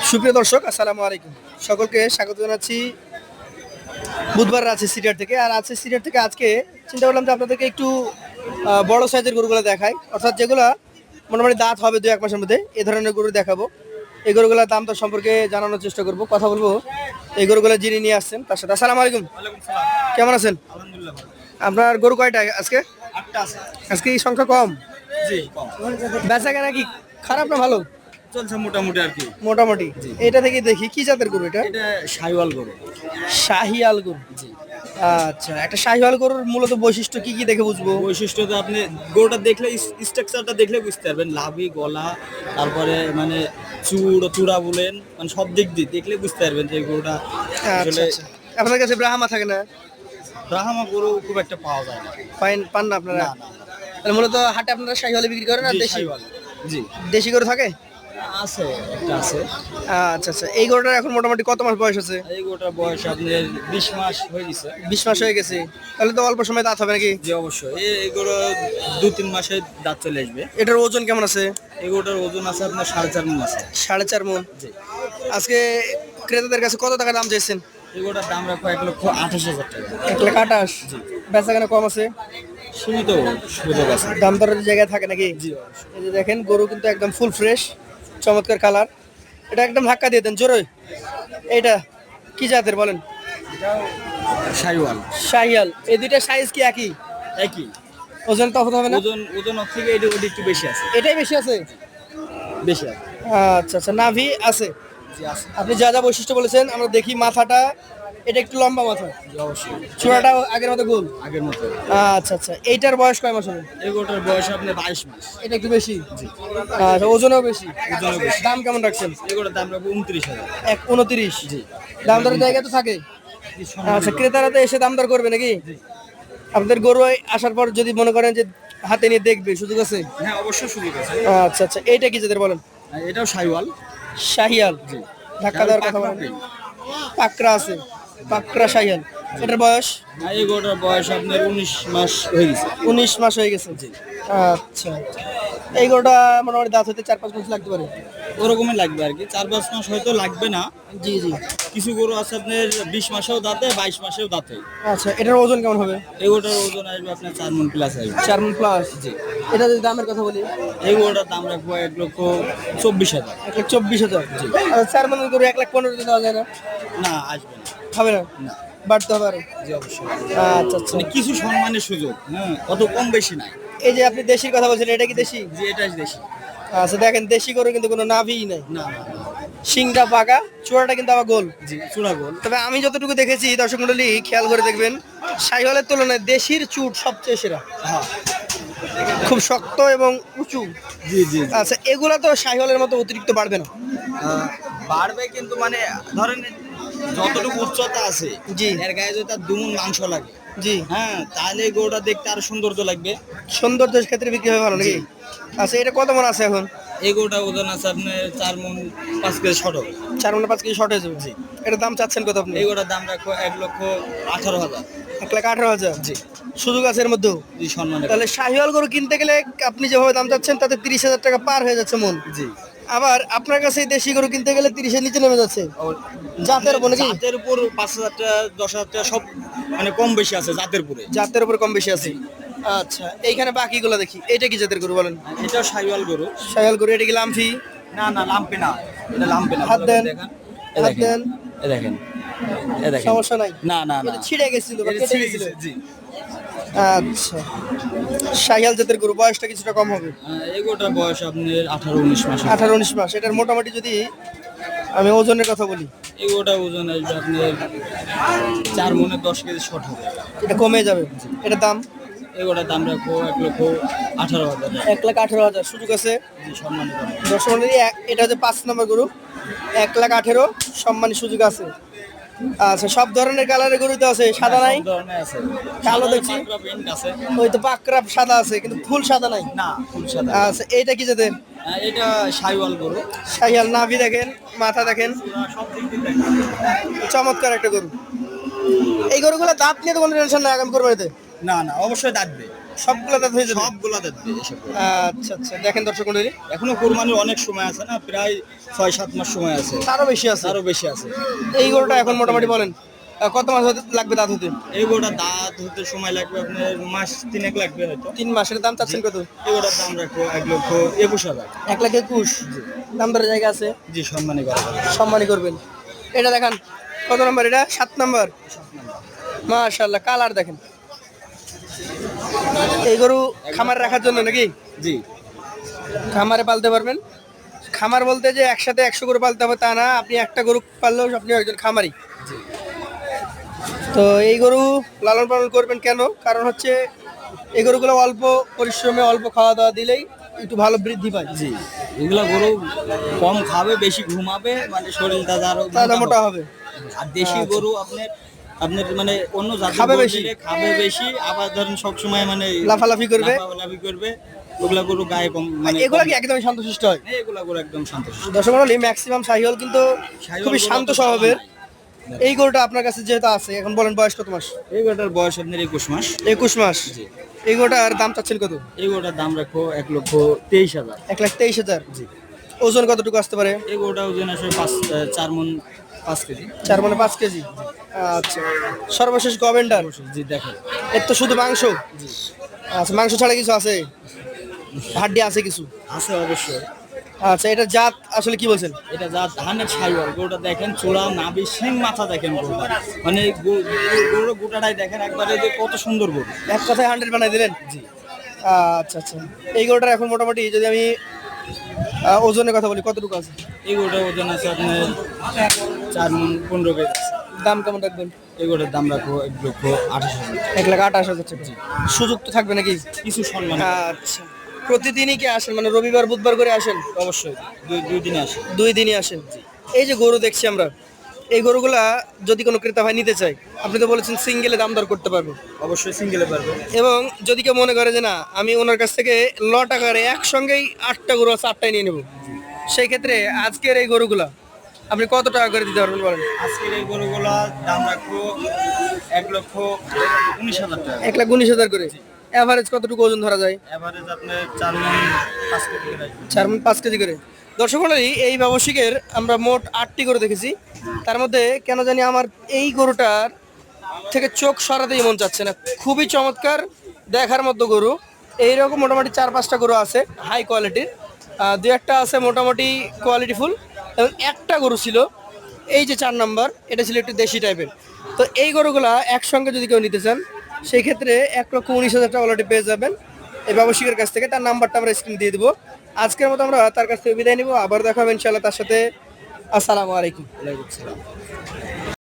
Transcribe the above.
সুপ্রিয় দর্শক, আসসালামু আলাইকুম। সকলকে স্বাগত জানাচ্ছি বুধবার আছে সিরিয়ার থেকে। আর আছে সিরিয়ার থেকে আজকে চিন্তা করলাম যে আপনাদেরকে একটু বড় সাইজের গরুগুলো দেখাই, অর্থাৎ যেগুলা মোটামুটি দাঁত হবে 2-1 মাসের মধ্যে, এই ধরনের গরু দেখাবো। এই গরুগুলোর দাম তো সম্পর্কে জানানোর চেষ্টা করব, কথা বলবো এই গরুগুলো যিনি নিয়ে আসছেন তার সাথে। আসসালামু আলাইকুম, কেমন আছেন? আলহামদুলিল্লাহ ভালো। আপনার গরু কয়টা আজকে? 8টা আছে। আজকে এই সংখ্যা কম, জি কম। বেচা কেনা কি খারাপ না ভালো? চলছে মোটামুটি আর কি। মোটামুটি। এটা থেকে দেখি কি জাতের গরু এটা? এটা শাহিওয়াল গরু। শাহিয়াল গরু। জি। আচ্ছা, একটা শাহিওয়াল গরুর মূলত বৈশিষ্ট্য কি কি দেখে বুঝবো? বৈশিষ্ট্য তো আপনি গরুটা দেখলে স্ট্রাকচারটা দেখলে বুঝতে পারবেন, লাভি গলা, তারপরে মানে চূড়া বলেন, মানে সব দিক দিয়ে দেখলে বুঝতে পারবেন যে গরুটা আচ্ছা আসলে আচ্ছা, আপনার কাছে ব্রাহ্মা থাকে না? ব্রাহ্মা গরু খুব একটা পাওয়া যায় না। পান না আপনারা? না না। তাহলে মূলত হাটে আপনারা শাহিওয়াল বিক্রি করেন আর জি, দেশি? শাহিওয়াল। জি দেশি গরু থাকে? আছে, একটা আছে। আচ্ছা আচ্ছা, এই গরুটার এখন মোটামুটি কত মাস বয়স আছে? এই গরুটার বয়স আপনার 20 মাস হয়ে গেছে। 20 মাস হয়ে গেছে, তাহলে তো অল্প সময় দাঁত হবে নাকি? জি অবশ্যই, এই গরু 2-3 মাসে দাঁত চলে আসবে। এটার ওজন কেমন আছে? এই গরুটার ওজন আছে আপনার 4.5 মণ আছে। 4.5 মণ। জি। আজকে ক্রেতাদের কাছে কত টাকা দাম চাইছেন? এই গরুটার দাম রাখবো 1,28,000 টাকা। 1,28,000। জি। বেচা কেনা কম আছে? সীমিত সুযোগ আছে। দাম দরের জায়গায় থাকে নাকি? জি অবশ্যই। এই যে দেখেন, গরু কিন্তু একদম ফুল ফ্রেশ, চমৎকার কালার। এটা একদম ধাক্কা দিয়ে দেন জোরে। এইটা কি জাতের বলেন? শাহিওয়াল। শাহিয়াল। এই দুইটা সাইজ কি একই? একই। ওজন তফাৎ হবে না? ওজন ওর থেকে ওটা একটু বেশি আছে। এটাই বেশি আছে? বেশি আছে। আচ্ছা আচ্ছা, নাভি আছে? জি আছে। আপনি যা যা বৈশিষ্ট্য বলেছেন আমরা দেখি। মাথাটা এটা একটু লম্বা মাথা, জি অবশ্যই। চূড়াটা আগের মতো গোল। আগের মতো। আচ্ছা আচ্ছা, এইটার বয়স কয় মাস হবে? এই গরুটার বয়স আপনার 22 মাস। এটা একটু বেশি। জি। আচ্ছা, ওজনও বেশি। ওজনও বেশি। দাম কেমন রাখছেন? এই গরুটার দাম রাখবো 29,000। 29। জি। দাম দরের জায়গা তো থাকে? জি, সম্মানিত। আচ্ছা, ক্রেতারা তো এসে দাম দর করবে নাকি? জি। আপনাদের গরু আসার পর যদি মনে করেন যে হাতে নিয়ে দেখবে, সুযোগ আছে? হ্যাঁ অবশ্যই সুযোগ আছে। আচ্ছা আচ্ছা, এইটা কি যাদের বলেন? আর এটাও শাহিওয়াল। শাহিয়াল। জি। ধাক্কা দেওয়ার কথা বলেন। নেই। পাকড়া আছে, পাকড়া শাহিয়াল। এটার বয়স? আর এই গরুটার বয়স আপনার 19 মাস হয়ে গেছে। 19 মাস হয়ে গেছে। জি। আচ্ছা, এই গরুটা মোটামুটি দাঁত হতে 4-5 মাস লাগতে পারে। ওরকমই লাগবে আর কি, 4-5 মাস হয়তো লাগবে না। জি জি। কিছু গরু আছে আপনার 20 মাসেও দাঁতে, 22 মাসেও দাঁতে। আচ্টা, এটার ওজন কেমন হবে? এই গরুটার ওজন আসবে আপনার 4 মণ প্লাস আসবে। 4 মণ প্লাস। জি। এটা যদি দামের কথা বলি? এই গরুটার দাম রাখবো 1,24,000। 1,24,000। জি। 4 মণের গরু 1,15,000 দেওয়া যায় না? না আসবে না। হবে না? না। বাড়তে হবে আরো? জি অবশ্যই। আচ্ছা আচ্ছা, মানে কিছু সম্মানের সুযোগ, হ্যাঁ, অত কম বেশি নাই। এই যে আপনি দেশির কথা বলছেন, এটা কি দেশি? জি এটাই দেশি। আচ্ছা দেখেন, দেশি গরু কিন্তু কোনো নাভিই নাই, না না না। শিংটা পাকা, চূড়াটা কিন্তু আবার গোল। জি চূড়া গোল। তবে আমি যতটুকু দেখেছি, দর্শক মন্ডলী খেয়াল করে দেখবেন, শাহিওয়ালের তুলনায় দেশির চুট সবচেয়ে সেরা, হ্যাঁ। খুব শক্ত এবং উঁচু। জি জি জি। আচ্ছা, এগুলা তো শাহিওয়ালের মতো অতিরিক্ত বাড়বে না? বাড়বে কিন্তু মানে ধরেন যতটুকু উচ্চতা আছে, জি। এর গায়ে যদি তার 2 মণ মাংস লাগে, জি। হ্যাঁ, তাহলে এই গরুটা দেখতে আরো সৌন্দর্য লাগবে। সৌন্দর্যের ক্ষেত্রে বিক্রি হবে ভালো নাকি? আচ্ছা, এটা কত মন আছে এখন? এই গরুটা ওজন আছে আপনার 4 মণ 5 কেজি শর্ট হবে। 4 মণ 5 কেজি শর্ট হয়ে যাবে। জি। এটার দাম চাচ্ছেন কত আপনি? এই গরুটার দাম রাখবো 1,18,000। 1,18,000। জি। সুযোগ আছে এর মধ্যেও? জি সম্মানে। তাহলে শাহিওয়াল গরু কিনতে গেলে আপনি যেভাবে দাম চাচ্ছেন তাতে 30,000 টাকা পার হয়ে যাচ্ছে মন। জি। আবার আপনার কাছে এই দেশি গরু কিনতে গেলে 30-এর নিচে নেমে যাচ্ছে। জাতের উপর নাকি? জাতের উপর 5,000 টাকা 10,000 টাকা সব মানে কম বেশি আছে জাতের উপরে। জাতের উপর কম বেশি আছে। আচ্ছা, এইখানে বাকিগুলো দেখি। এটা কি জাতের গরু বলেন? এটাও শাহিওয়াল গরু। শাহিওয়াল গরু। এটা কি লামফি? না না লাম্পে না, এটা লাম্পে না। হাত দেন। দেখেন। হাত দেন। এ দেখেন। এ দেখেন। সমস্যা নাই? না না না। এটা ছিঁড়ে গেছিল বা এটা কেটে ছিঁড়ে গেছিল? গেছে, জি। আচ্ছা, শাহিওয়াল জাতের গরু, বয়সটা কিছুটা কম হবে? এই গরুটার বয়স আপনার 18-19 মাস। 18-19 মাস। এটার মোটামুটি যদি আমি ওজনের কথা বলি, এই গরুটার ওজন আসবে আপনার 4 মণে 10 কেজি শর্ট হবে। এটা কমে যাবে। এটার দাম? এই গরুটার দাম রাখবো 1,18,000। 1,18,000। সুযোগ আছে? জি সম্মানিত। দর্শক মণ্ডলী, এটা হচ্ছে 5 নম্বর গরু। 1,18,000 সম্মানী সুযোগ আছে। আচ্ছা, সব ধরনের কালারের গরু তো আছে, সাদা নাই? সব ধরনের আছে। কালো সাদা দেখছি। পাকড়া প্রিন্ট আছে। ওই তো পাকড়া সাদা আছে, কিন্তু ফুল সাদা নাই। না ফুল সাদা। আচ্ছা, এইটা কি জাতের? এটা শাহিওয়াল গরু। শাহিয়াল। নাভি দেখেন, মাথা দেখেন, সব দিক দিয়ে দেখেন। চমৎকার একটা গরু। এই গরুগুলো দাঁত নিয়ে তো কোনো টেনশন নাই আগামী কোরবানিতে? না না অবশ্যই দাঁতবে। সবগুলো দাঁত হয়ে যাবে? সবগুলা দেখবে এসব গরু। আচ্ছা আচ্ছা, দেখেন দর্শক মন্ডলী, এখনো কোরবানির অনেক সময় আছে না, প্রায় 6-7 মাস সময় আছে, আরো বেশি আছে। আরো বেশি আছে। এই গরুটা এখন মোটামুটি বলেন কত মাস লাগবে দাঁত হতে? এই গরুটার দাঁত হতে সময় লাগবে আপনার মাস 3 লাগবে হয়তো। 3 মাসের দাম চাচ্ছেন কত? এই গরুটার দাম রাখবো 1,21,000। 1,21,000 দাম দরের জায়গা আছে, জি, সম্মানী করা যাবে। সম্মানই করবেন। এটা দেখান কত নাম্বার? এটা 7 নাম্বার। মাশাআল্লাহ, কালার দেখেন। এই গরু খামারে রাখার জন্য নাকি? জি, খামারে পালতে পারবেন। খামার বলতে যে একসাথে 100 গরু পালতে হবে তা না, আপনি একটা গরু পাললেও আপনি একজন খামারি। তো এই গরু লালন পালন করবেন কেন? কারণ হচ্ছে এই গরুগুলো অল্প পরিশ্রমে অল্প খাওয়া দাওয়া দিলেই একটু ভালো বৃদ্ধি পায়। জি, এগুলা গরু কম খাবে, বেশি ঘুমাবে, মানে শরীরটা আরো তাহলে মোটা হবে। আর দেশি গরু আপনার আপনার মানে অন্য জাতের খাবে গরু বেশি। দিলে খাবে বেশি, আবার ধরেন সবসময় মানে লাফালাফি করবে। লাফালাফি করবে। ওগুলা গরু গায়ে কম মানে এগুলা কি একদমই শান্তশিষ্ট হয়? এগুলা গরু একদম সন্তুষ্ট। দর্শক মণ্ডলী, ম্যাক্সিমাম শাহিওয়াল কিন্তু খুবই শান্ত স্বভাবের। এই গরুটা আপনার কাছে যেহেতু আছে, এখন বলেন বয়স কত মাস? এই গরুটার বয়স আপনার 21 মাস। 21 মাস। এই গরুটার দাম চাচ্ছেন কত? এই গরুটার দাম রাখবো 1,23,000। 1,23,000। জি। ওজন কতটুকু আসতে পারে? এই গরুটা ওজন আসলে 4 মণ 5 কেজি। 4 মানে 5 কেজি। আচ্ছা, সর্বশেষ গভেন্ডার। জি, দেখেন। এর তো শুধু মাংস। আচ্ছা, মাংস ছাড়া কিছু আছে? হাড্ডি আছে কিছু? আছে অবশ্যই। আচ্ছা, এটা জাত আসলে কি বলছেন? এটা যা ধানের ছাইওয়াল গরুটা দেখেন, চূড়া নাভি শিং মাথা দেখেন গরুটা, মানে গরুর গোটাটাই দেখেন একবারে যে কত সুন্দর গরু। এক কথায় 100 বানাই দিলেন? জি। আচ্ছা আচ্ছা, এই গরুটার এখন মোটামুটি যদি আমি ওজনের কথা বলি কতটুকু আছে? এই গরুটার ওজন আছে আপনার 4 মণ 15 কেজি। দাম কেমন রাখবেন? এই গরুটার দাম রাখবো 1,28,000। 1,28,000 টাকা। সুযোগ তো থাকবে নাকি? কিছু সম্মান। আচ্ছা, প্রতিদিনই কি আসেন, মানে রবিবার বুধবার করে আসেন? অবশ্যই দুই দিনে আসে। 2 দিনই আসেন। এই যে গরু দেখছি আমরা, এই গরুগুলা যদি কোনো ক্রেতা ভাই নিতে চায়, আপনি তো বলেছেন সিঙ্গেলে দাম দর করতে পারবে, অবশ্যই সিঙ্গেলে পারবে। এবং যদি কেউ মনে করে যে না আমি ওনার কাছ থেকে লট আকারে একসঙ্গেই 8টা গরু আছে 8টাই নিয়ে নেব, সেই ক্ষেত্রে আজকের এই গরুগুলা আপনি কত টাকা করে দিতে পারবেন বলেন? আজকের এই গরুগুলার দাম রাখবো 1,19,000 টাকা। 1,19,000 করে। অ্যাভারেজ কতটুকু ওজন ধরা যায়? এভারেজ আপনার 4 মণ 5 কেজি করে আসবে। 4 মানে 5 কেজি করে। দর্শক মণ্ডলী, এই ব্যবসায়িকের আমরা মোট 8টি গরু দেখেছি। তার মধ্যে কেন জানি আমার এই গরুটার থেকে চোখ সরাতেই মন চাচ্ছে না। খুবই চমৎকার দেখার মতো গরু। এইরকম মোটামুটি 4-5টা গরু আছে হাই কোয়ালিটির, 2-1টা আছে মোটামুটি কোয়ালিটিফুল, এবং একটা গরু ছিল এই যে 4 নাম্বার, এটা ছিল একটু দেশি টাইপের। তো এই গরুগুলা একসঙ্গে যদি কেউ নিতে চান, সেই ক্ষেত্রে 1,19,000 টাকা অলরেডি পেয়ে যাবেন এই ব্যবসায়িকের কাছ থেকে। তার নাম্বারটা আমরা স্ক্রিনে দিয়ে দিব। আজকের মতো আমরা তার কাছ থেকে বিদায় নিব, আবার দেখা হবে ইনশাআল্লাহ তার সাথে। আসসালামু আলাইকুম। ওয়ালাইকুম আসসালাম।